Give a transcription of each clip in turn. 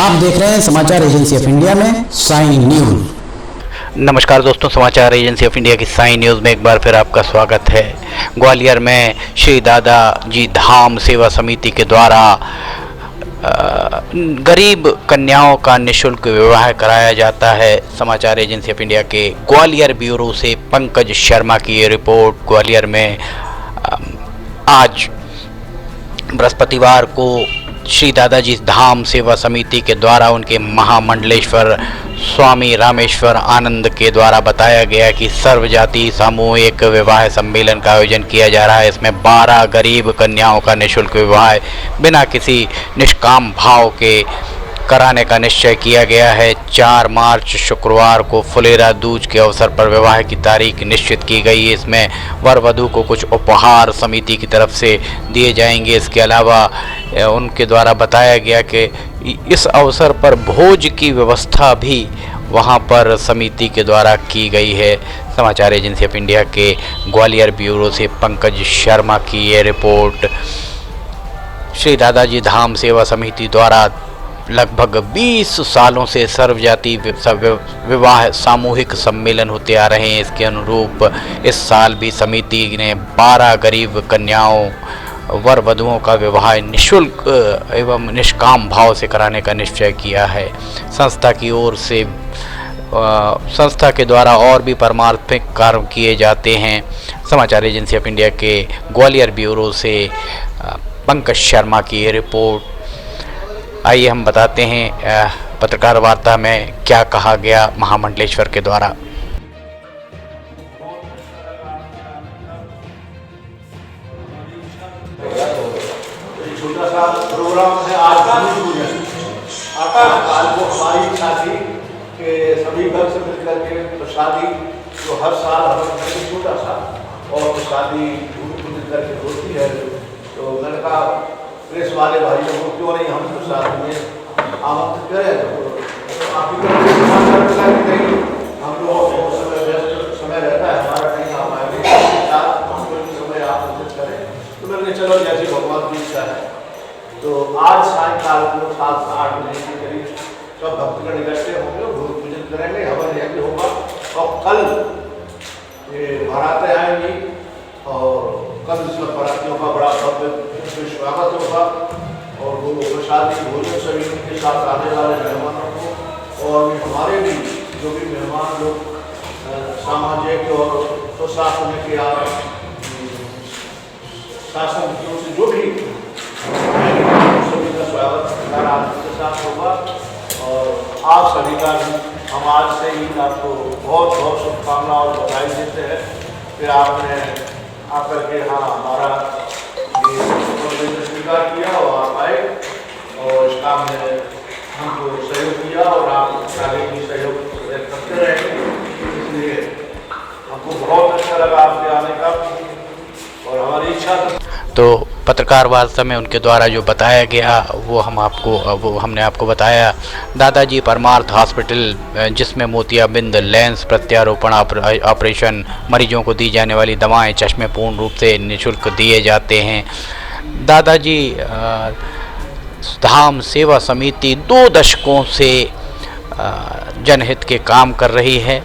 आप देख रहे हैं समाचार एजेंसी ऑफ इंडिया में साइन न्यूज। नमस्कार दोस्तों, समाचार एजेंसी ऑफ इंडिया की साइन न्यूज़ में एक बार फिर आपका स्वागत है। ग्वालियर में श्री दादाजी धाम सेवा समिति के द्वारा गरीब कन्याओं का निःशुल्क विवाह कराया जाता है। समाचार एजेंसी ऑफ इंडिया के ग्वालियर ब्यूरो से पंकज शर्मा की ये रिपोर्ट। ग्वालियर में आज बृहस्पतिवार को श्री दादाजी धाम सेवा समिति के द्वारा उनके महामंडलेश्वर स्वामी रामेश्वर आनंद के द्वारा बताया गया कि सर्वजातीय सामूहिक विवाह सम्मेलन का आयोजन किया जा रहा है। इसमें 12 गरीब कन्याओं का निःशुल्क विवाह बिना किसी निष्काम भाव के कराने का निश्चय किया गया है। 4 मार्च शुक्रवार को फुलेरा दूज के अवसर पर विवाह की तारीख निश्चित की गई है। इसमें वर वधू को कुछ उपहार समिति की तरफ से दिए जाएंगे। इसके अलावा उनके द्वारा बताया गया कि इस अवसर पर भोज की व्यवस्था भी वहां पर समिति के द्वारा की गई है। समाचार एजेंसी ऑफ इंडिया के ग्वालियर ब्यूरो से पंकज शर्मा की ये रिपोर्ट। श्री दादाजी धाम सेवा समिति द्वारा लगभग 20 सालों से सर्वजातीय विवाह सामूहिक सम्मेलन होते आ रहे हैं। इसके अनुरूप इस साल भी समिति ने 12 गरीब कन्याओं वर वधुओं का विवाह निःशुल्क एवं निष्काम भाव से कराने का निश्चय किया है। संस्था की ओर से संस्था के द्वारा और भी परमार्थिक कार्य किए जाते हैं। समाचार एजेंसी ऑफ इंडिया के ग्वालियर ब्यूरो से पंकज शर्मा की ये रिपोर्ट। आइए हम बताते हैं पत्रकार वार्ता में क्या कहा गया महामंडलेश्वर के द्वारा। छोटा सा प्रोग्राम है आज आज वो हमारी इच्छा थी कि सभी वर्ग से मिलकर के प्रसादी जो हर साल हमारे छोटा सा और प्रसादी पूजित करके होती है। तो मैंने कहा प्रेस वाले भाई लोगों क्यों नहीं हम प्रसाद में आमंत्रित करें। तो आप हम लोग समय रहता है हमारा कहीं हमारे समय आमंत्रित करें। तो मैंने चलो जैसे भगवान की इच्छा है। तो आज सायंकाल को 7 से 8 बजे के करीब सब भक्तगण इकट्ठे होंगे, भूमि पूजन करेंगे, हवन यज्ञ होगा और कल ये बारातें आएंगी और कल सब बारातियों का बड़ा भव्य स्वागत होगा और वो प्रसादी भोजन सभी उनके साथ आने वाले मेहमानों को और हमारे भी जो भी मेहमान लोग सामाजिक और प्रशासनिक या शासन से जो भी सभी का स्वागत के साथ होगा। और आप सभी का हम आज से ही आपको बहुत बहुत शुभकामनाएं और बधाई देते हैं। फिर आपने आकर के हमारा स्वीकार किया और आप आए और इस काम में हमको सहयोग किया और आप आगे भी सहयोग करते रहेंगे। इसलिए हमको बहुत अच्छा लगा आपके आने का और हमारी इच्छा। तो पत्रकार वार्ता में उनके द्वारा जो बताया गया वो हमने आपको बताया। दादाजी परमार्थ हॉस्पिटल जिसमें मोतियाबिंद लेंस प्रत्यारोपण ऑपरेशन, मरीजों को दी जाने वाली दवाएं, चश्मे पूर्ण रूप से निःशुल्क दिए जाते हैं। दादाजी धाम सेवा समिति 2 दशकों से जनहित के काम कर रही है।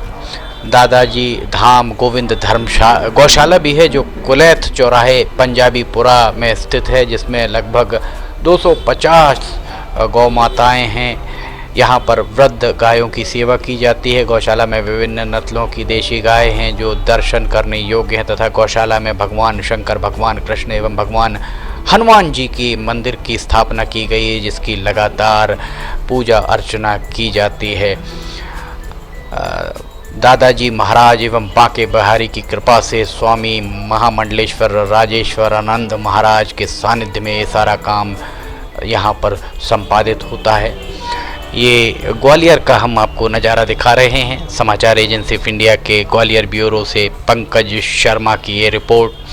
दादाजी धाम गोविंद गौशाला भी है जो कुलैथ चौराहे पंजाबीपुरा में स्थित है, जिसमें लगभग 250 गौ माताएँ हैं। यहाँ पर वृद्ध गायों की सेवा की जाती है। गौशाला में विभिन्न नस्लों की देशी गाय हैं जो दर्शन करने योग्य हैं तथा गौशाला में भगवान शंकर, भगवान कृष्ण एवं भगवान हनुमान जी की मंदिर की स्थापना की गई है, जिसकी लगातार पूजा अर्चना की जाती है। दादाजी महाराज एवं बांके बिहारी की कृपा से स्वामी महामंडलेश्वर राजेश्वर आनंद महाराज के सानिध्य में ये सारा काम यहाँ पर संपादित होता है। ये ग्वालियर का हम आपको नज़ारा दिखा रहे हैं। समाचार एजेंसी ऑफ इंडिया के ग्वालियर ब्यूरो से पंकज शर्मा की ये रिपोर्ट।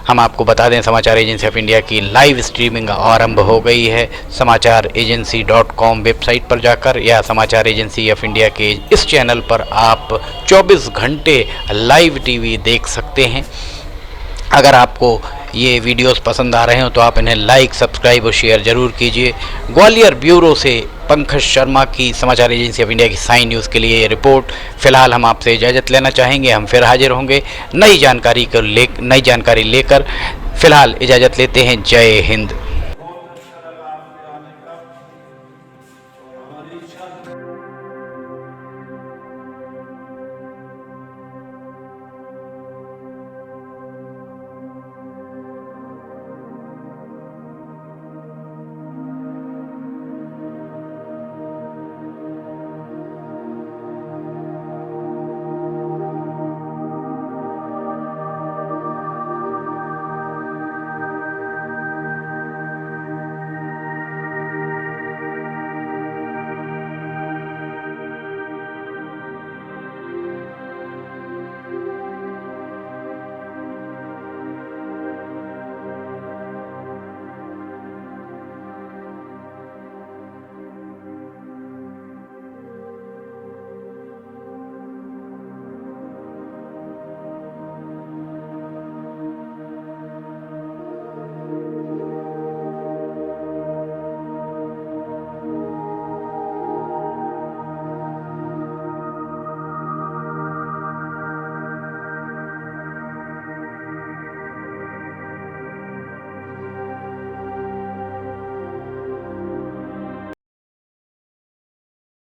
हम आपको बता दें, समाचार एजेंसी ऑफ इंडिया की लाइव स्ट्रीमिंग आरंभ हो गई है। समाचार एजेंसी.com वेबसाइट पर जाकर या समाचार एजेंसी ऑफ इंडिया के इस चैनल पर आप 24 घंटे लाइव टीवी देख सकते हैं। अगर आपको ये वीडियोस पसंद आ रहे हो तो आप इन्हें लाइक, सब्सक्राइब और शेयर ज़रूर कीजिए। ग्वालियर ब्यूरो से पंकज शर्मा की समाचार एजेंसी ऑफ इंडिया की साइन न्यूज़ के लिए ये रिपोर्ट। फ़िलहाल हम आपसे इजाज़त लेना चाहेंगे, हम फिर हाजिर होंगे नई जानकारी लेकर। फ़िलहाल इजाज़त लेते हैं। जय हिंद।